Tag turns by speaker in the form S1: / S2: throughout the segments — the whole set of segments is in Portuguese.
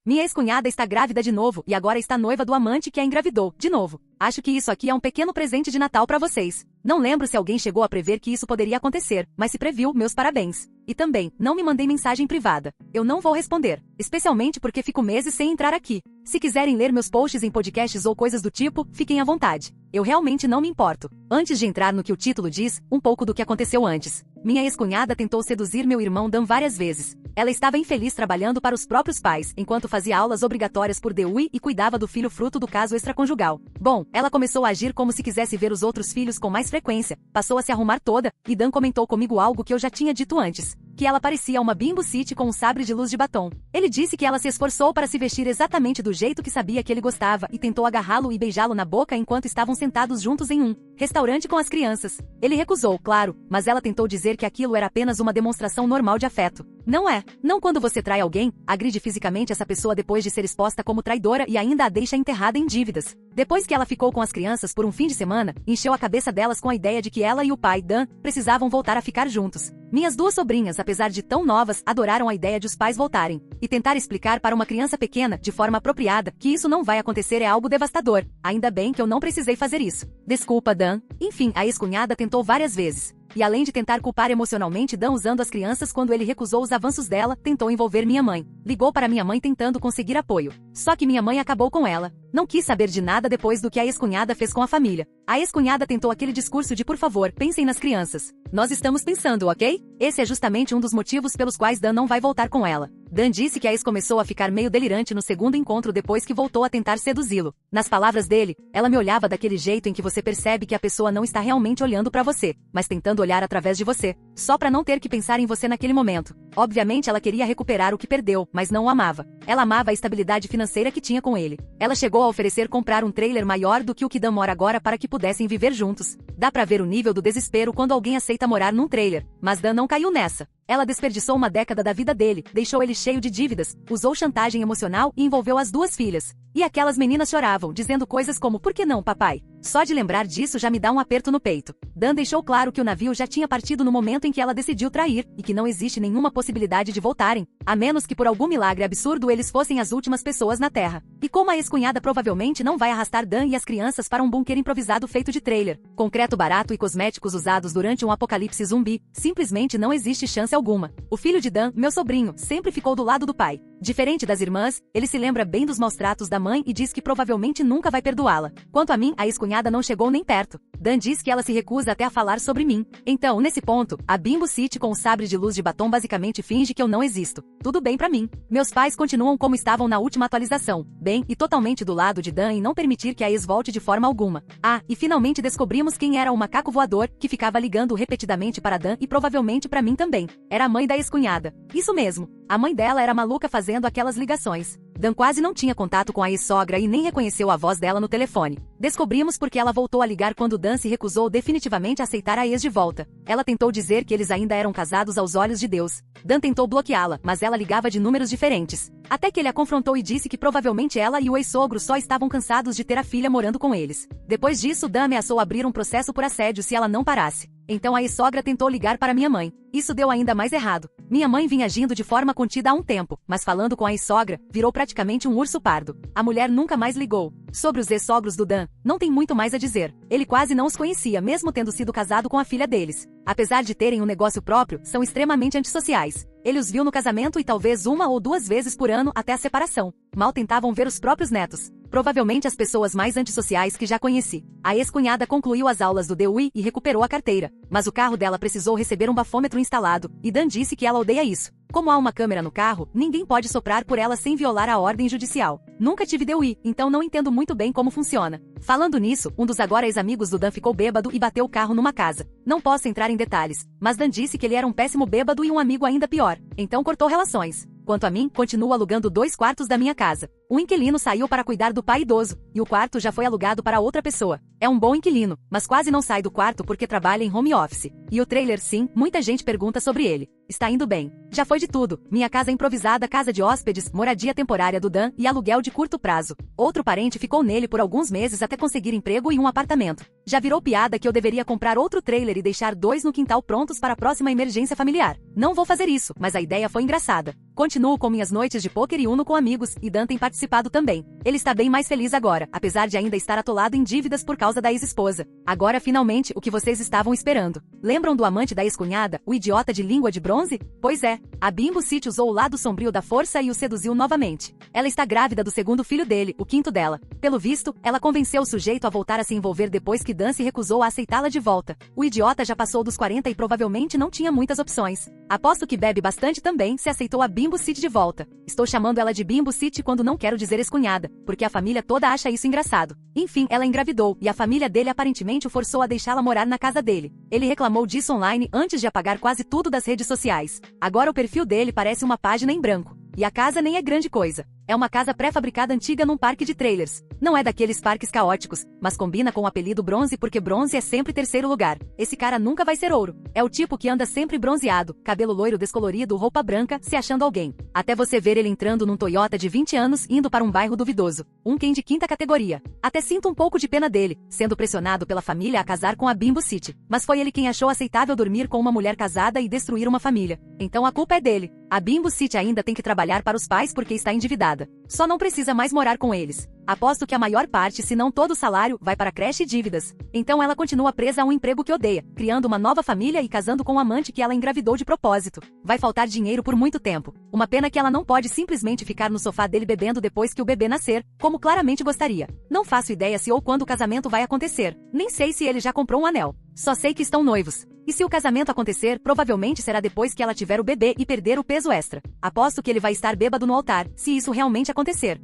S1: Minha ex-cunhada está grávida de novo e agora está noiva do amante que a engravidou, de novo. Acho que isso aqui é um pequeno presente de Natal para vocês. Não lembro se alguém chegou a prever que isso poderia acontecer, mas se previu, meus parabéns. E também, não me mandei mensagem privada. Eu não vou responder, especialmente porque fico meses sem entrar aqui. Se quiserem ler meus posts em podcasts ou coisas do tipo, fiquem à vontade. Eu realmente não me importo. Antes de entrar no que o título diz, um pouco do que aconteceu antes. Minha ex-cunhada tentou seduzir meu irmão Dan várias vezes. Ela estava infeliz trabalhando para os próprios pais, enquanto fazia aulas obrigatórias por DUI e cuidava do filho fruto do caso extraconjugal. Bom, ela começou a agir como se quisesse ver os outros filhos com mais frequência, passou a se arrumar toda, e Dan comentou comigo algo que eu já tinha dito antes. Que ela parecia uma Bimbo City com um sabre de luz de batom. Ele disse que ela se esforçou para se vestir exatamente do jeito que sabia que ele gostava e tentou agarrá-lo e beijá-lo na boca enquanto estavam sentados juntos em um restaurante com as crianças. Ele recusou, claro, mas ela tentou dizer que aquilo era apenas uma demonstração normal de afeto. Não é. Não quando você trai alguém, agride fisicamente essa pessoa depois de ser exposta como traidora e ainda a deixa enterrada em dívidas. Depois que ela ficou com as crianças por um fim de semana, encheu a cabeça delas com a ideia de que ela e o pai, Dan, precisavam voltar a ficar juntos. Minhas duas sobrinhas, apesar de tão novas, adoraram a ideia de os pais voltarem. E tentar explicar para uma criança pequena, de forma apropriada, que isso não vai acontecer é algo devastador. Ainda bem que eu não precisei fazer isso. Desculpa, Dan. Enfim, a ex-cunhada tentou várias vezes. E além de tentar culpar emocionalmente Dan usando as crianças quando ele recusou os avanços dela, tentou envolver minha mãe. Ligou para minha mãe tentando conseguir apoio. Só que minha mãe acabou com ela. Não quis saber de nada depois do que a ex-cunhada fez com a família. A ex-cunhada tentou aquele discurso de por favor, pensem nas crianças. Nós estamos pensando, ok? Esse é justamente um dos motivos pelos quais Dan não vai voltar com ela. Dan disse que a ex começou a ficar meio delirante no segundo encontro depois que voltou a tentar seduzi-lo. Nas palavras dele, ela me olhava daquele jeito em que você percebe que a pessoa não está realmente olhando para você, mas tentando olhar através de você, só para não ter que pensar em você naquele momento. Obviamente ela queria recuperar o que perdeu, mas não o amava. Ela amava a estabilidade financeira que tinha com ele. Ela chegou a oferecer comprar um trailer maior do que o que Dan mora agora para que pudessem viver juntos. Dá pra ver o nível do desespero quando alguém aceita morar num trailer, mas Dan não caiu nessa. Ela desperdiçou uma década da vida dele, deixou ele cheio de dívidas, usou chantagem emocional e envolveu as duas filhas. E aquelas meninas choravam, dizendo coisas como "por que não, papai?". Só de lembrar disso já me dá um aperto no peito. Dan deixou claro que o navio já tinha partido no momento em que ela decidiu trair, e que não existe nenhuma possibilidade de voltarem, a menos que por algum milagre absurdo eles fossem as últimas pessoas na Terra. E como a ex-cunhada provavelmente não vai arrastar Dan e as crianças para um bunker improvisado feito de trailer, concreto barato e cosméticos usados durante um apocalipse zumbi, simplesmente não existe chance alguma. O filho de Dan, meu sobrinho, sempre ficou do lado do pai. Diferente das irmãs, ele se lembra bem dos maus tratos da mãe e diz que provavelmente nunca vai perdoá-la. Quanto a mim, a ex-cunhada não chegou nem perto. Dan diz que ela se recusa até a falar sobre mim. Então, nesse ponto, a Bimbo City com o sabre de luz de batom basicamente finge que eu não existo. Tudo bem pra mim. Meus pais continuam como estavam na última atualização, bem e totalmente do lado de Dan em não permitir que a ex volte de forma alguma. Ah, e finalmente descobrimos quem era o macaco voador que ficava ligando repetidamente para Dan e provavelmente pra mim também. Era a mãe da ex-cunhada. Isso mesmo. A mãe dela era maluca fazendo aquelas ligações. Dan quase não tinha contato com a ex-sogra e nem reconheceu a voz dela no telefone. Descobrimos porque ela voltou a ligar quando Dan se recusou definitivamente a aceitar a ex de volta. Ela tentou dizer que eles ainda eram casados aos olhos de Deus. Dan tentou bloqueá-la, mas ela ligava de números diferentes. Até que ele a confrontou e disse que provavelmente ela e o ex-sogro só estavam cansados de ter a filha morando com eles. Depois disso, Dan ameaçou abrir um processo por assédio se ela não parasse. Então a ex-sogra tentou ligar para minha mãe. Isso deu ainda mais errado. Minha mãe vinha agindo de forma contida há um tempo, mas falando com a ex-sogra, virou praticamente um urso pardo. A mulher nunca mais ligou. Sobre os ex-sogros do Dan, não tem muito mais a dizer. Ele quase não os conhecia, mesmo tendo sido casado com a filha deles. Apesar de terem um negócio próprio, são extremamente antissociais. Ele os viu no casamento e talvez uma ou duas vezes por ano até a separação. Mal tentavam ver os próprios netos. Provavelmente as pessoas mais antissociais que já conheci. A ex-cunhada concluiu as aulas do DUI e recuperou a carteira. Mas o carro dela precisou receber um bafômetro instalado, e Dan disse que ela odeia isso. Como há uma câmera no carro, ninguém pode soprar por ela sem violar a ordem judicial. Nunca tive DUI, então não entendo muito bem como funciona. Falando nisso, um dos agora ex-amigos do Dan ficou bêbado e bateu o carro numa casa. Não posso entrar em detalhes, mas Dan disse que ele era um péssimo bêbado e um amigo ainda pior. Então cortou relações. Quanto a mim, continuo alugando 2 quartos da minha casa. O inquilino saiu para cuidar do pai idoso, e o quarto já foi alugado para outra pessoa. É um bom inquilino, mas quase não sai do quarto porque trabalha em home office. E o trailer, sim, muita gente pergunta sobre ele. Está indo bem. Já foi de tudo. Minha casa improvisada, casa de hóspedes, moradia temporária do Dan e aluguel de curto prazo. Outro parente ficou nele por alguns meses até conseguir emprego e um apartamento. Já virou piada que eu deveria comprar outro trailer e deixar 2 no quintal prontos para a próxima emergência familiar. Não vou fazer isso, mas a ideia foi engraçada. Continuo com minhas noites de pôquer e Uno com amigos, e Dan tem participado também. Ele está bem mais feliz agora, apesar de ainda estar atolado em dívidas por causa da ex-esposa. Agora finalmente o que vocês estavam esperando. Lembram do amante da ex-cunhada, o idiota de língua de bronze? Pois é, a Bimbo City usou o lado sombrio da força e o seduziu novamente. Ela está grávida do segundo filho dele, o quinto dela. Pelo visto, ela convenceu o sujeito a voltar a se envolver depois que Dan se recusou a aceitá-la de volta. O idiota já passou dos 40 e provavelmente não tinha muitas opções. Aposto que bebe bastante também se aceitou a Bimbo City de volta. Estou chamando ela de Bimbo City quando não quero dizer ex-cunhada, porque a família toda acha isso engraçado. Enfim, ela engravidou, e a família dele aparentemente o forçou a deixá-la morar na casa dele. Ele reclamou disso online antes de apagar quase tudo das redes sociais. Agora o perfil dele parece uma página em branco. E a casa nem é grande coisa. É uma casa pré-fabricada antiga num parque de trailers. Não é daqueles parques caóticos, mas combina com o apelido bronze porque bronze é sempre terceiro lugar. Esse cara nunca vai ser ouro. É o tipo que anda sempre bronzeado, cabelo loiro descolorido, roupa branca, se achando alguém. Até você ver ele entrando num Toyota de 20 anos indo para um bairro duvidoso. Um Ken de quinta categoria. Até sinto um pouco de pena dele, sendo pressionado pela família a casar com a Bimbo City. Mas foi ele quem achou aceitável dormir com uma mulher casada e destruir uma família. Então a culpa é dele. A Bimbo City ainda tem que trabalhar para os pais porque está endividada. Só não precisa mais morar com eles. Aposto que a maior parte, se não todo o salário, vai para creche e dívidas. Então ela continua presa a um emprego que odeia, criando uma nova família e casando com um amante que ela engravidou de propósito. Vai faltar dinheiro por muito tempo. Uma pena que ela não pode simplesmente ficar no sofá dele bebendo depois que o bebê nascer, como claramente gostaria. Não faço ideia se ou quando o casamento vai acontecer. Nem sei se ele já comprou um anel. Só sei que estão noivos. E se o casamento acontecer, provavelmente será depois que ela tiver o bebê e perder o peso extra. Aposto que ele vai estar bêbado no altar, se isso realmente acontecer.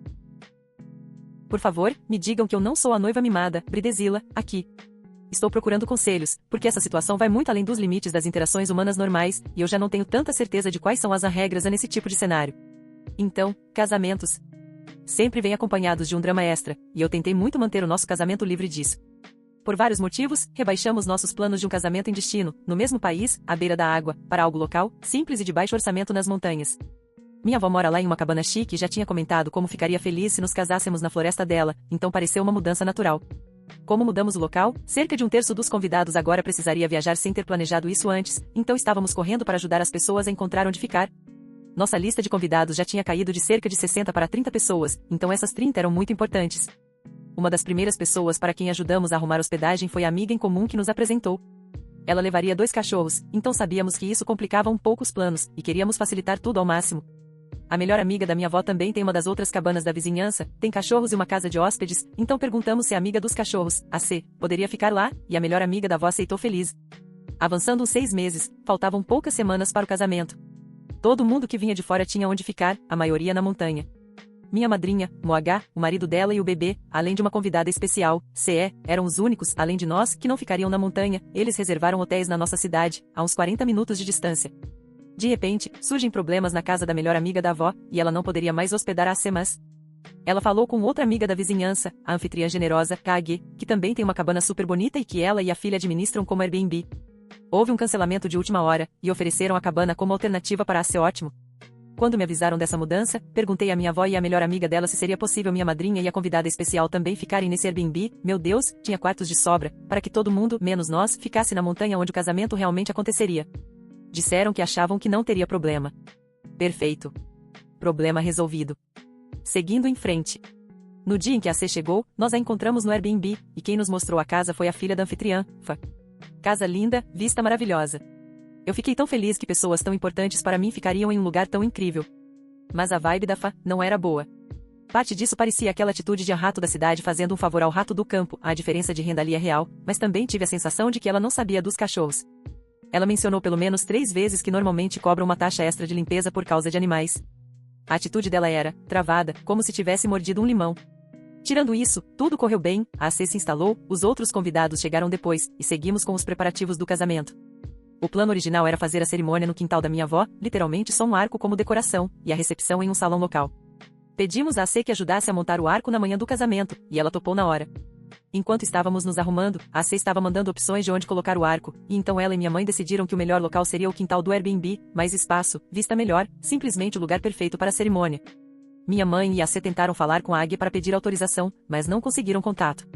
S2: Por favor, me digam que eu não sou a noiva mimada, Bridezilla, aqui. Estou procurando conselhos, porque essa situação vai muito além dos limites das interações humanas normais, e eu já não tenho tanta certeza de quais são as regras nesse tipo de cenário. Então, casamentos sempre vêm acompanhados de um drama extra, e eu tentei muito manter o nosso casamento livre disso. Por vários motivos, rebaixamos nossos planos de um casamento em destino, no mesmo país, à beira da água, para algo local, simples e de baixo orçamento nas montanhas. Minha avó mora lá em uma cabana chique e já tinha comentado como ficaria feliz se nos casássemos na floresta dela, então pareceu uma mudança natural. Como mudamos o local, cerca de 1/3 dos convidados agora precisaria viajar sem ter planejado isso antes, então estávamos correndo para ajudar as pessoas a encontrar onde ficar. Nossa lista de convidados já tinha caído de cerca de 60 para 30 pessoas, então essas 30 eram muito importantes. Uma das primeiras pessoas para quem ajudamos a arrumar hospedagem foi a amiga em comum que nos apresentou. Ela levaria 2 cachorros, então sabíamos que isso complicava um pouco os planos, e queríamos facilitar tudo ao máximo. A melhor amiga da minha avó também tem uma das outras cabanas da vizinhança, tem cachorros e uma casa de hóspedes, então perguntamos se a amiga dos cachorros, a C, poderia ficar lá, e a melhor amiga da avó aceitou feliz. Avançando uns 6 meses, faltavam poucas semanas para o casamento. Todo mundo que vinha de fora tinha onde ficar, a maioria na montanha. Minha madrinha, Moagá, o marido dela e o bebê, além de uma convidada especial, CE, eram os únicos, além de nós, que não ficariam na montanha. Eles reservaram hotéis na nossa cidade, a uns 40 minutos de distância. De repente, surgem problemas na casa da melhor amiga da avó, e ela não poderia mais hospedar a Semas. Ela falou com outra amiga da vizinhança, a anfitriã generosa, KG, que também tem uma cabana super bonita e que ela e a filha administram como Airbnb. Houve um cancelamento de última hora, e ofereceram a cabana como alternativa para a ser ótimo. Quando me avisaram dessa mudança, perguntei à minha avó e à melhor amiga dela se seria possível minha madrinha e a convidada especial também ficarem nesse Airbnb. Meu Deus, tinha quartos de sobra, para que todo mundo, menos nós, ficasse na montanha onde o casamento realmente aconteceria. Disseram que achavam que não teria problema. Perfeito. Problema resolvido. Seguindo em frente. No dia em que a C chegou, nós a encontramos no Airbnb, e quem nos mostrou a casa foi a filha da anfitriã, Fá. Casa linda, vista maravilhosa. Eu fiquei tão feliz que pessoas tão importantes para mim ficariam em um lugar tão incrível. Mas a vibe da Fá não era boa. Parte disso parecia aquela atitude de rato da cidade fazendo um favor ao rato do campo, a diferença de renda ali é real, mas também tive a sensação de que ela não sabia dos cachorros. Ela mencionou pelo menos 3 vezes que normalmente cobram uma taxa extra de limpeza por causa de animais. A atitude dela era, travada, como se tivesse mordido um limão. Tirando isso, tudo correu bem, a AC se instalou, os outros convidados chegaram depois, e seguimos com os preparativos do casamento. O plano original era fazer a cerimônia no quintal da minha avó, literalmente só um arco como decoração, e a recepção em um salão local. Pedimos a AC que ajudasse a montar o arco na manhã do casamento, e ela topou na hora. Enquanto estávamos nos arrumando, a AC estava mandando opções de onde colocar o arco, e então ela e minha mãe decidiram que o melhor local seria o quintal do Airbnb, mais espaço, vista melhor, simplesmente o lugar perfeito para a cerimônia. Minha mãe e a AC tentaram falar com a Águia para pedir autorização, mas não conseguiram contato.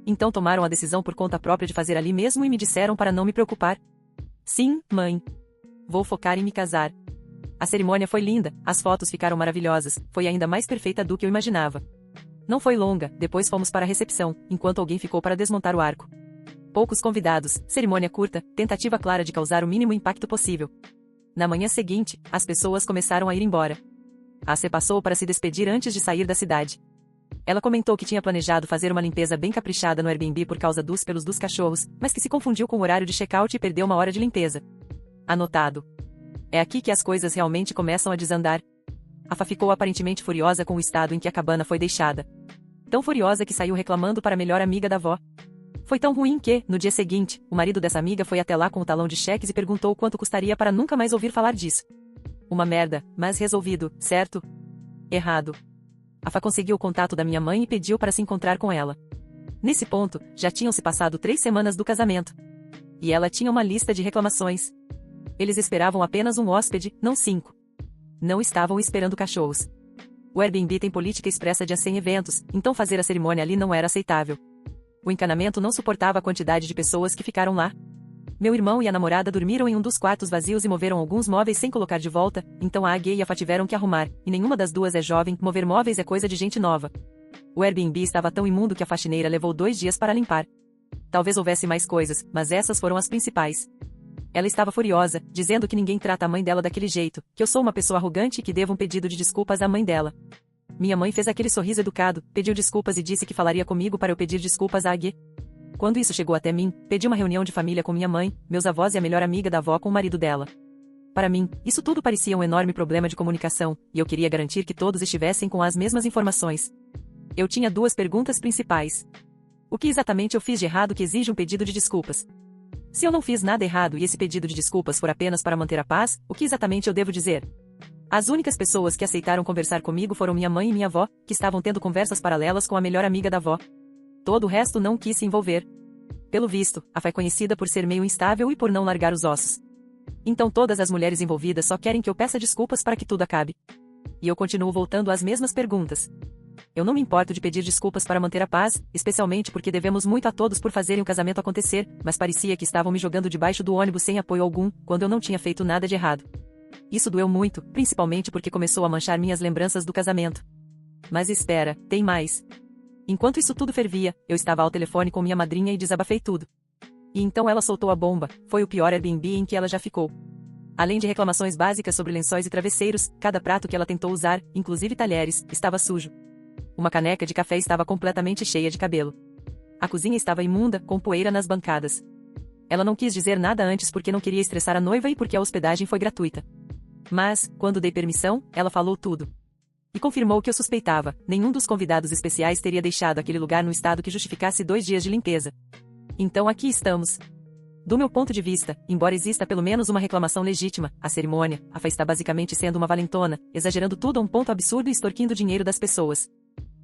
S2: Então tomaram a decisão por conta própria de fazer ali mesmo e me disseram para não me preocupar. Sim, mãe. Vou focar em me casar. A cerimônia foi linda, as fotos ficaram maravilhosas, foi ainda mais perfeita do que eu imaginava. Não foi longa, depois fomos para a recepção, enquanto alguém ficou para desmontar o arco. Poucos convidados, cerimônia curta, tentativa clara de causar o mínimo impacto possível. Na manhã seguinte, as pessoas começaram a ir embora. A AC passou para se despedir antes de sair da cidade. Ela comentou que tinha planejado fazer uma limpeza bem caprichada no Airbnb por causa dos pelos dos cachorros, mas que se confundiu com o horário de check-out e perdeu uma hora de limpeza. Anotado. É aqui que as coisas realmente começam a desandar. A Fá ficou aparentemente furiosa com o estado em que a cabana foi deixada. Tão furiosa que saiu reclamando para a melhor amiga da avó. Foi tão ruim que, no dia seguinte, o marido dessa amiga foi até lá com o talão de cheques e perguntou quanto custaria para nunca mais ouvir falar disso. Uma merda, mas resolvido, certo? Errado. A Fá conseguiu o contato da minha mãe e pediu para se encontrar com ela. Nesse ponto, já tinham se passado 3 semanas do casamento. E ela tinha uma lista de reclamações. Eles esperavam apenas um hóspede, não 5. Não estavam esperando cachorros. O Airbnb tem política expressa de AC em eventos, então fazer a cerimônia ali não era aceitável. O encanamento não suportava a quantidade de pessoas que ficaram lá. Meu irmão e a namorada dormiram em um dos quartos vazios e moveram alguns móveis sem colocar de volta, então a Águia e a Fá tiveram que arrumar, e nenhuma das duas é jovem, mover móveis é coisa de gente nova. O Airbnb estava tão imundo que a faxineira levou 2 dias para limpar. Talvez houvesse mais coisas, mas essas foram as principais. Ela estava furiosa, dizendo que ninguém trata a mãe dela daquele jeito, que eu sou uma pessoa arrogante e que devo um pedido de desculpas à mãe dela. Minha mãe fez aquele sorriso educado, pediu desculpas e disse que falaria comigo para eu pedir desculpas à Águia. Quando isso chegou até mim, pedi uma reunião de família com minha mãe, meus avós e a melhor amiga da avó com o marido dela. Para mim, isso tudo parecia um enorme problema de comunicação, e eu queria garantir que todos estivessem com as mesmas informações. Eu tinha 2 perguntas principais. O que exatamente eu fiz de errado que exige um pedido de desculpas? Se eu não fiz nada errado e esse pedido de desculpas for apenas para manter a paz, o que exatamente eu devo dizer? As únicas pessoas que aceitaram conversar comigo foram minha mãe e minha avó, que estavam tendo conversas paralelas com a melhor amiga da avó. Todo o resto não quis se envolver. Pelo visto, a Fá é conhecida por ser meio instável e por não largar os ossos. Então todas as mulheres envolvidas só querem que eu peça desculpas para que tudo acabe. E eu continuo voltando às mesmas perguntas. Eu não me importo de pedir desculpas para manter a paz, especialmente porque devemos muito a todos por fazerem o casamento acontecer, mas parecia que estavam me jogando debaixo do ônibus sem apoio algum, quando eu não tinha feito nada de errado. Isso doeu muito, principalmente porque começou a manchar minhas lembranças do casamento. Mas espera, tem mais. Enquanto isso tudo fervia, eu estava ao telefone com minha madrinha e desabafei tudo. E então ela soltou a bomba, foi o pior Airbnb em que ela já ficou. Além de reclamações básicas sobre lençóis e travesseiros, cada prato que ela tentou usar, inclusive talheres, estava sujo. Uma caneca de café estava completamente cheia de cabelo. A cozinha estava imunda, com poeira nas bancadas. Ela não quis dizer nada antes porque não queria estressar a noiva e porque a hospedagem foi gratuita. Mas, quando dei permissão, ela falou tudo. E confirmou o que eu suspeitava, nenhum dos convidados especiais teria deixado aquele lugar no estado que justificasse 2 dias de limpeza. Então aqui estamos. Do meu ponto de vista, embora exista pelo menos uma reclamação legítima, a cerimônia, a Fá está basicamente sendo uma valentona, exagerando tudo a um ponto absurdo e extorquindo dinheiro das pessoas.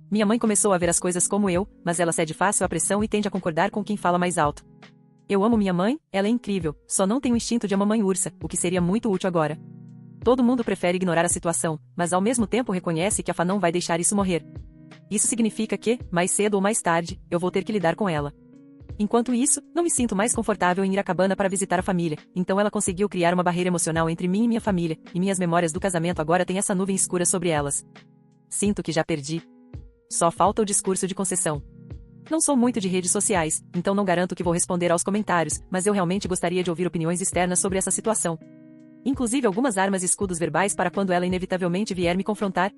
S2: Minha mãe começou a ver as coisas como eu, mas ela cede fácil à pressão e tende a concordar com quem fala mais alto. Eu amo minha mãe, ela é incrível, só não tem o instinto de uma mãe ursa, o que seria muito útil agora. Todo mundo prefere ignorar a situação, mas ao mesmo tempo reconhece que a Fá não vai deixar isso morrer. Isso significa que, mais cedo ou mais tarde, eu vou ter que lidar com ela. Enquanto isso, não me sinto mais confortável em ir à cabana para visitar a família, então ela conseguiu criar uma barreira emocional entre mim e minha família, e minhas memórias do casamento agora têm essa nuvem escura sobre elas. Sinto que já perdi. Só falta o discurso de concessão. Não sou muito de redes sociais, então não garanto que vou responder aos comentários, mas eu realmente gostaria de ouvir opiniões externas sobre essa situação. Inclusive algumas armas e escudos verbais para quando ela inevitavelmente vier me confrontar.